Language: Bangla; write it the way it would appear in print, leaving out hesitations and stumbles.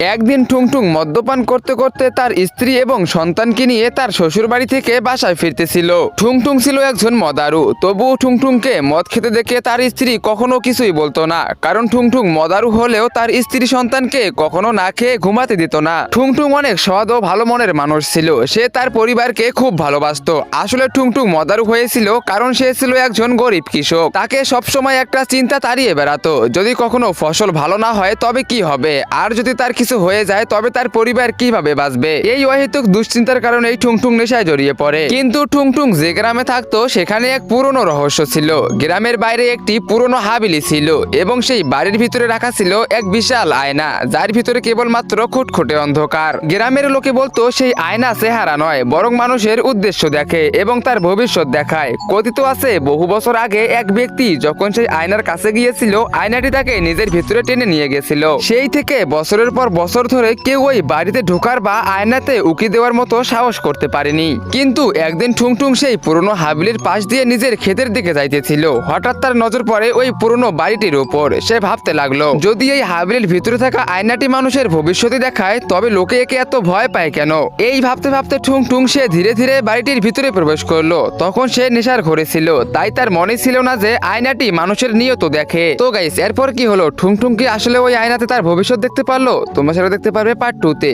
একদিন টুংটুং মদ্যপান করতে করতে তার স্ত্রী এবং সন্তানকে নিয়ে তার শ্বশুর বাড়ি থেকে বাসায় ফিরতেছিল। টুংটুং ছিল একজন মদারু, তবুও টুংটুংকে মদ খেতে দেখে তার স্ত্রী কখনো কিছুই বলতো না, কারণ টুংটুং মদারু হলেও তার স্ত্রী সন্তানকে কখনো না খেয়ে ঘুমাতে দিত না। টুংটুং অনেক সৎ ও ভালো মনের মানুষ ছিল, সে তার পরিবারকে খুব ভালোবাসতো। আসলে টুংটুং মদারু হয়েছিল কারণ সে ছিল একজন গরিব কৃষক। তাকে সবসময় একটা চিন্তা তাড়িয়ে বেড়াতো, যদি কখনো ফসল ভালো না হয় তবে কি হবে, আর যদি তার কিছু হয়ে যায় তবে তার পরিবার কিভাবে বাঁচবে। এই অহেতুক দুশ্চিন্তার কারণে টুংটুং নেশায় জড়িয়ে পড়ে। কিন্তু টুংটুং যে গ্রামে থাকতো সেখানে এক পুরনো রহস্য ছিল। গ্রামের বাইরে একটি পুরনো হাবিলি ছিল এবং সেই বাড়ির ভিতরে রাখা ছিল এক বিশাল আয়না, যার ভিতরে কেবলমাত্র খুটখুটে অন্ধকার। গ্রামের লোকে বলতো সেই আয়না চেহারা নয়, বরং মানুষের উদ্দেশ্য দেখে এবং তার ভবিষ্যৎ দেখায়। কথিত আছে বহু বছর আগে এক ব্যক্তি যখন সেই আয়নার কাছে গিয়েছিল, আয়নাটি তাকে নিজের ভিতরে টেনে নিয়ে গেছিল। সেই থেকে বছরের পর বছর ধরে কেউ ওই বাড়িতে ঢোকার বা আয়নাতে উকি দেওয়ার মতো সাহস করতে পারেনি। কিন্তু একদিন টুংটুং সেই পুরনো হাবিলির পাশ দিয়ে নিজের ক্ষেতের দিকে যাইতেছিল। হঠাৎ তার নজর পড়ে ওই পুরনো বাড়িটির উপর। সে ভাবতে লাগলো, যদি এই হাবিলির ভিতরে থাকা আয়নাটি মানুষের ভবিষ্যতে দেখায় তবে লোকে একে এত ভয় পায় কেন। এই ভাবতে ভাবতে টুংটুং সে ধীরে ধীরে বাড়িটির ভিতরে প্রবেশ করলো। তখন সে নেশার ঘরে ছিল, তাই তার মনে ছিল না যে আয়নাটি মানুষের নিয়ত দেখে। তো গাইস, এরপর কি হলো? টুংটুং কি আসলে ওই আয়নাতে তার ভবিষ্যৎ দেখতে পারলো? তোমরা সেটা দেখতে পারবে পার্ট 2 তে।